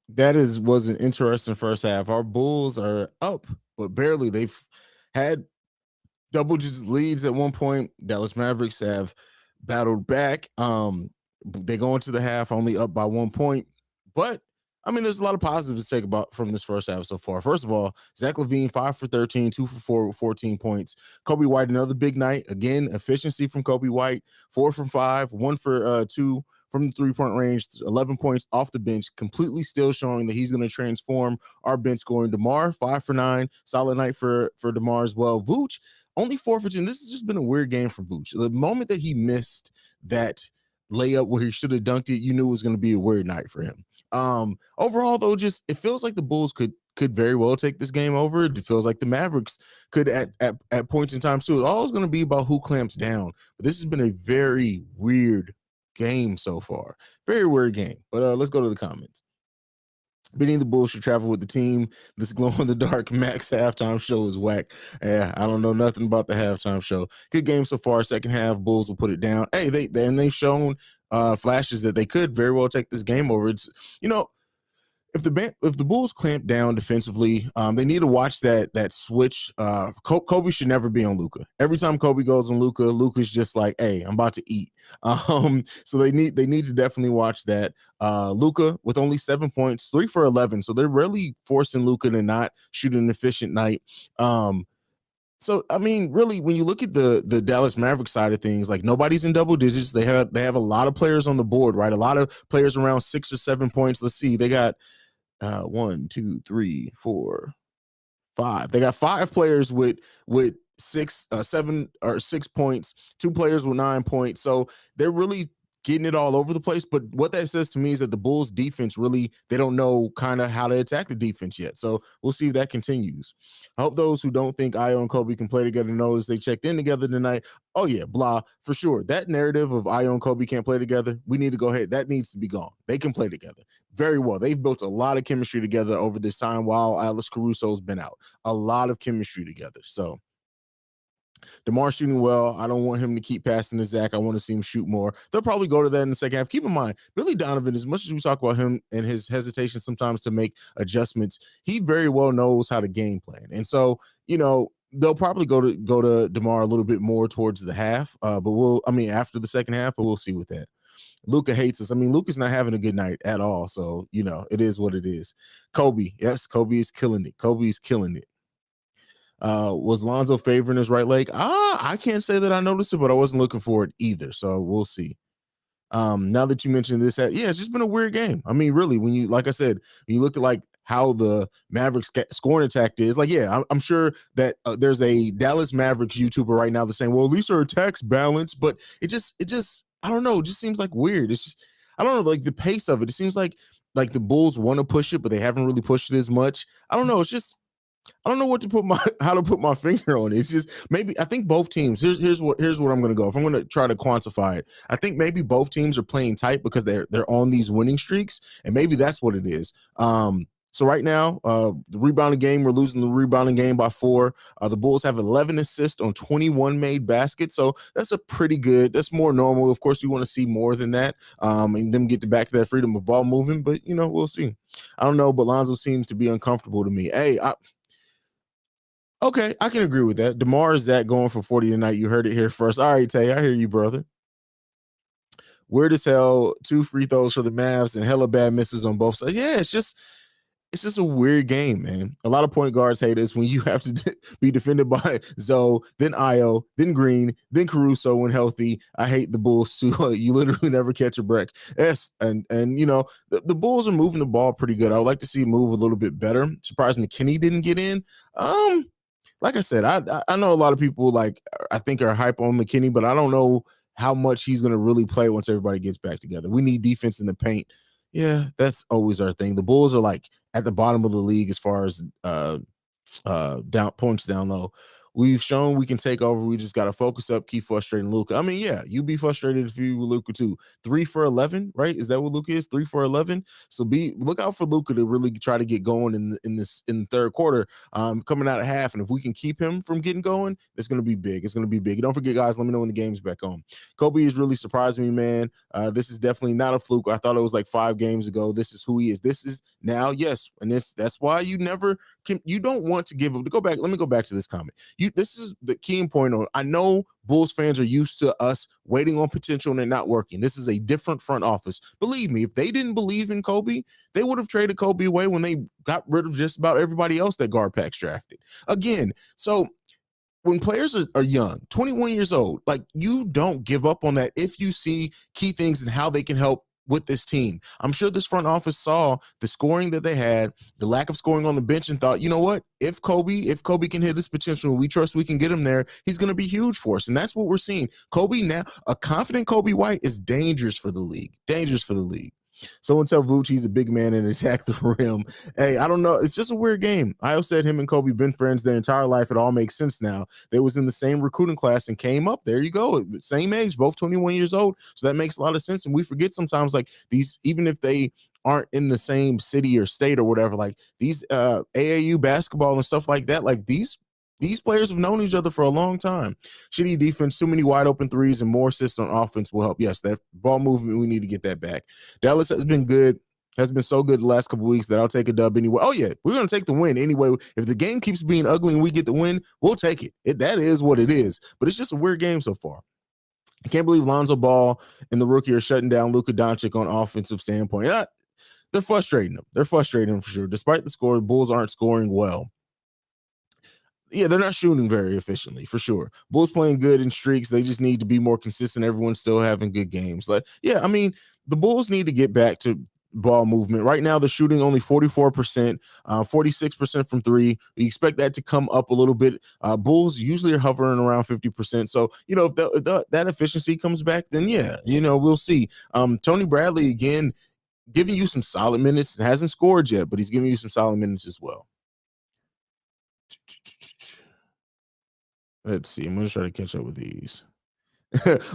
Was an interesting first half. Our Bulls are up, but barely. They've had double digit leads at one point. Dallas Mavericks have battled back. They go into the half only up by 1 point, but I mean, there's a lot of positives to take about from this first half so far. First of all, Zach LaVine 5 for 13, 2 for 4 with 14 points. Kobe White another big night again. Efficiency from Kobe White, 4 from 5, 1 for 2 from the 3 point range, 11 points off the bench, completely still showing that he's going to transform our bench scoring. DeMar 5 for 9, solid night for DeMar as well. Vooch only 4 for 10. This has just been a weird game for Vooch. The moment that he missed that layup where he should have dunked it, you knew it was going to be a weird night for him. Overall, though, just it feels like the Bulls could very well take this game over. It feels like the Mavericks could at points in time too. It's always going to be about who clamps down. But this has been a very weird game so far. Very weird game. But let's go to the comments. Beating the Bulls should travel with the team. This glow in the dark Max halftime show is whack. Yeah, I don't know nothing about the halftime show. Good game so far. Second half, Bulls will put it down. Hey, they've shown flashes that they could very well take this game over. It's if the Bulls clamp down defensively, they need to watch that switch. Kobe should never be on Luka. Every time Kobe goes on Luka, Luka's just like, "Hey, I'm about to eat." So they need to definitely watch that. Luka with only 7 points, 3 for 11, so they're really forcing Luka to not shoot an efficient night. So I mean, really, when you look at the Dallas Mavericks side of things, like nobody's in double digits. They have a lot of players on the board, right? A lot of players around 6 or 7 points. Let's see, they got 1, 2, 3, 4, 5. They got 5 players with 7 or 6 points, 2 players with 9 points. So they're really getting it all over the place. But what that says to me is that the Bulls defense really, they don't know kind of how to attack the defense yet. So we'll see if that continues. I hope those who don't think Io and Kobe can play together notice they checked in together tonight. Oh yeah, blah, for sure. That narrative of Io and Kobe can't play together, we need to go ahead. That needs to be gone. They can play together very well. They've built a lot of chemistry together over this time while Alex Caruso's been out. A lot of chemistry together. So DeMar shooting well. I don't want him to keep passing to Zach. I want to see him shoot more. They'll probably go to that in the second half. Keep in mind, Billy Donovan, as much as we talk about him and his hesitation sometimes to make adjustments, he very well knows how to game plan. And so, they'll probably go to DeMar a little bit more towards the half. After the second half, but we'll see with that. Luka hates us. I mean, Luka's not having a good night at all. So, it is what it is. Kobe. Yes, Kobe is killing it. Kobe is killing it. Was Lonzo favoring his right leg? I can't say that I noticed it, but I wasn't looking for it either. So we'll see. Now that you mentioned this, it's just been a weird game. I mean, really, like I said, when you look at like how the Mavericks scoring attack is, like, I'm sure that there's a Dallas Mavericks YouTuber right now that's saying, well, at least our attack's balanced, but it just, I don't know, it just seems like weird. It's just, I don't know, like the pace of it. It seems like the Bulls want to push it, but they haven't really pushed it as much. I don't know. It's just, I don't know how to put my finger on it. It's just maybe I think both teams. Here's what I'm going to go. If I'm going to try to quantify it, I think maybe both teams are playing tight because they're on these winning streaks, and maybe that's what it is. So right now, the rebounding game, we're losing the rebounding game by 4. The Bulls have 11 assists on 21 made baskets, so that's a pretty good. That's more normal. Of course, we want to see more than that, and them get back to that freedom of ball moving. But we'll see. I don't know, but Lonzo seems to be uncomfortable to me. Hey, okay, I can agree with that. DeMar is that going for 40 tonight. You heard it here first. All right, Tay, I hear you, brother. Weird as hell. 2 free throws for the Mavs and hella bad misses on both sides. Yeah, it's just a weird game, man. A lot of point guards hate us when you have to be defended by Zoe, then Io, then Green, then Caruso when healthy. I hate the Bulls too. You literally never catch a break. Yes, and the Bulls are moving the ball pretty good. I would like to see it move a little bit better. Surprised McKinney didn't get in. Like I said, I know a lot of people I think are hype on McKinney, but I don't know how much he's going to really play once everybody gets back together. We need defense in the paint. Yeah, that's always our thing. The Bulls are at the bottom of the league as far as down points down low. We've shown we can take over. We just got to focus up, keep frustrating Luka. I mean, yeah, you'd be frustrated if you were Luka too. 3 for 11, right? Is that what Luka is? 3 for 11. So look out for Luka to really try to get going in the third quarter, coming out of half. And if we can keep him from getting going, it's going to be big. It's going to be big. Don't forget, guys. Let me know when the game's back on. Kobe is really surprising me, man. This is definitely not a fluke. I thought it was like 5 games ago. This is who he is. This is now, yes, and that's why you never can. You don't want to give him. Go back. Let me go back to this comment. This is the key point on. I know Bulls fans are used to us waiting on potential and it not working. This is a different front office. Believe me, if they didn't believe in Kobe, they would have traded Kobe away when they got rid of just about everybody else that GarPax drafted. Again, so when players are young, 21 years old, like, you don't give up on that if you see key things and how they can help with this team. I'm sure this front office saw the scoring that they had, the lack of scoring on the bench, and thought, you know what? If Kobe can hit his potential, we trust we can get him there, he's going to be huge for us. And that's what we're seeing. Kobe now, a confident Kobe White is dangerous for the league. Dangerous for the league. Someone tell Vooch he's a big man and attack the rim. Hey, I don't know. It's just a weird game. I said him and Kobe been friends their entire life. It all makes sense now. They was in the same recruiting class and came up. There you go. Same age, both 21 years old. So that makes a lot of sense. And we forget sometimes, like, these, even if they aren't in the same city or state or whatever, like these AAU basketball and stuff like that, like these players have known each other for a long time. Shitty defense, too many wide open threes, and more assists on offense will help. Yes, that ball movement, we need to get that back. Dallas has been good, has been so good the last couple weeks that I'll take a dub anyway. Oh, yeah, we're going to take the win anyway. If the game keeps being ugly and we get the win, we'll take it. That is what it is. But it's just a weird game so far. I can't believe Lonzo Ball and the rookie are shutting down Luka Doncic on offensive standpoint. They're frustrating him. They're frustrating him for sure. Despite the score, the Bulls aren't scoring well. Yeah, they're not shooting very efficiently, for sure. Bulls playing good in streaks. They just need to be more consistent. Everyone's still having good games. Like, yeah, I mean, the Bulls need to get back to ball movement. Right now, they're shooting only 44%, 46% from three. We expect that to come up a little bit. Bulls usually are hovering around 50%. So, you know, if that efficiency comes back, then yeah, you know, we'll see. Tony Bradley, again, giving you some solid minutes. Hasn't scored yet, but he's giving you some solid minutes as well. Let's see. I'm going to try to catch up with these.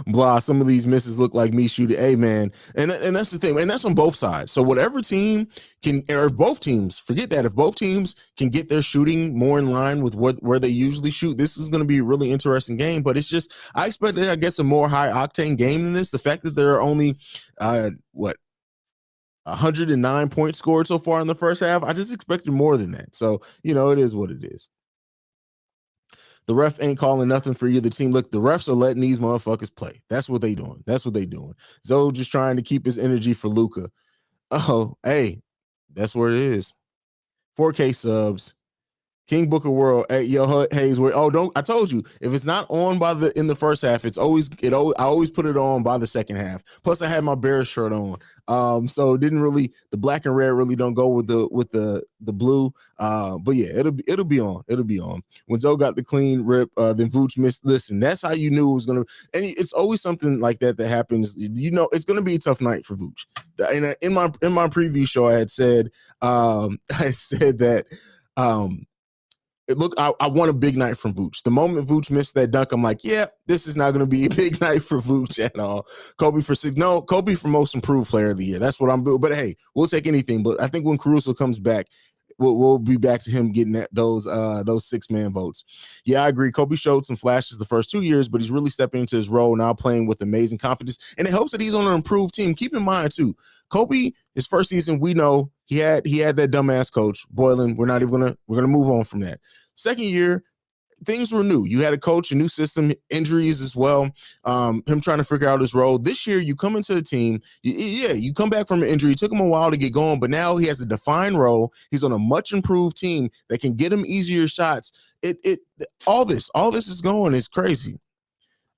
Blah, some of these misses look like me shooting. Hey, man. And that's the thing. And that's on both sides. So whatever team can, or both teams, forget that. If both teams can get their shooting more in line with where they usually shoot, this is going to be a really interesting game. But it's just, I expected, I guess, a more high-octane game than this. The fact that there are only, 109 points scored so far in the first half, I just expected more than that. So, you know, it is what it is. The ref ain't calling nothing for either team. Look, the refs are letting these motherfuckers play. That's what they doing. That's what they doing. Zoe just trying to keep his energy for Luka. Oh, hey, that's where it is. 4K subs. King Booker World. Hey, yo, Haize. Don't. I told you, if it's not on in the first half, I always put it on by the second half. Plus, I had my Bears shirt on. So it didn't really, the black and red really don't go with the blue. But yeah, it'll be on. It'll be on. When Zoe got the clean rip, then Vooch missed. Listen, that's how you knew it was gonna. And it's always something like that happens. You know, it's gonna be a tough night for Vooch. And in my preview show, I had said, that. Look, I want a big night from Vooch. The moment Vooch missed that dunk, I'm like, yeah, this is not going to be a big night for Vooch at all. Kobe for 6. No, Kobe for most improved player of the year. That's what I'm doing. But hey, we'll take anything. But I think when Caruso comes back, we'll be back to him getting those 6-man votes. Yeah, I agree. Kobe showed some flashes the first 2 years, but he's really stepping into his role now, playing with amazing confidence. And it helps that he's on an improved team. Keep in mind, too, Kobe, his first season, we know he had that dumbass coach, Boylan. We're gonna move on from that. Second year, things were new. You had a coach, a new system, injuries as well. Him trying to figure out his role. This year, you come into the team. You come back from an injury. It took him a while to get going, but now he has a defined role. He's on a much improved team that can get him easier shots. All this is going. It's crazy.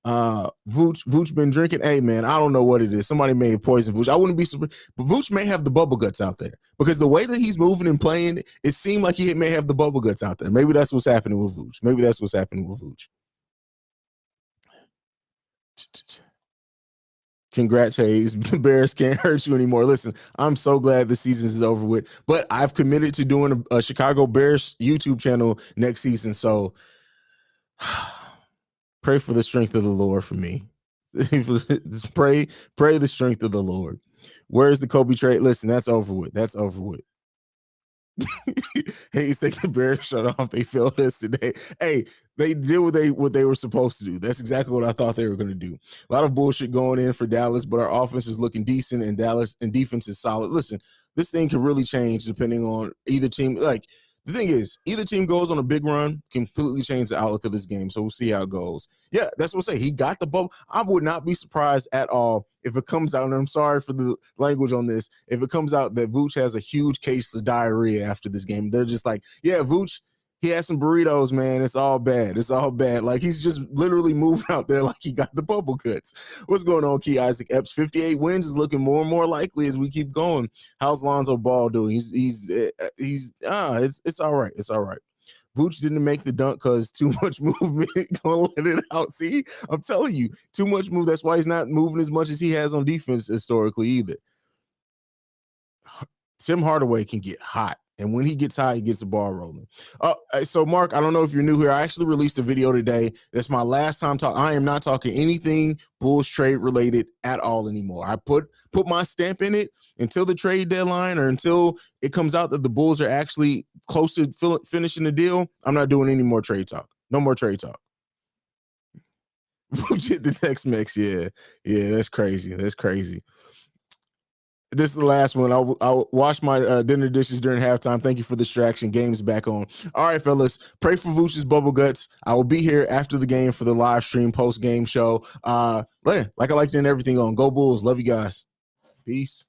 Vooch been drinking. Hey, man, I don't know what it is. Somebody may have poisoned Vooch. I wouldn't be surprised, but Vooch may have the bubble guts out there because the way that he's moving and playing, it seemed like he may have the bubble guts out there. Maybe that's what's happening with Vooch. Congrats, Haize. Bears can't hurt you anymore. Listen, I'm so glad the season is over with, but I've committed to doing a Chicago Bears YouTube channel next season. So Pray for the strength of the Lord for me. pray the strength of the Lord. Where's the Kobe trade? Listen, that's over with. That's over with. Haize taking Bear shut off. They failed us today. Hey, they did what they were supposed to do. That's exactly what I thought they were going to do. A lot of bullshit going in for Dallas, but our offense is looking decent, and Dallas and defense is solid. Listen, this thing can really change depending on either team. Like, the thing is, either team goes on a big run, completely change the outlook of this game. So we'll see how it goes. Yeah, that's what I say. He got the bubble. I would not be surprised at all if it comes out, and I'm sorry for the language on this, if it comes out that Vooch has a huge case of diarrhea after this game. They're just like, yeah, Vooch, he had some burritos, man. It's all bad. It's all bad. Like, he's just literally moving out there like he got the bubble cuts. What's going on, Key Isaac Epps? 58 wins is looking more and more likely as we keep going. How's Lonzo Ball doing? It's all right. It's all right. Vooch didn't make the dunk because too much movement. Gonna let it out. See, I'm telling you, too much move. That's why he's not moving as much as he has on defense historically either. Tim Hardaway can get hot. And when he gets hot, he gets the ball rolling. So, Mark, I don't know if you're new here. I actually released a video today. That's my last time talking. I am not talking anything Bulls trade related at all anymore. I put my stamp in it until the trade deadline or until it comes out that the Bulls are actually close to finishing the deal. I'm not doing any more trade talk. No more trade talk. The Tex-Mex, yeah, that's crazy. That's crazy. This is the last one. I'll wash my dinner dishes during halftime. Thank you for the distraction. Game's back on. All right, fellas. Pray for Vooch's bubble guts. I will be here after the game for the live stream post-game show. Like I like to end everything on. Go Bulls. Love you guys. Peace.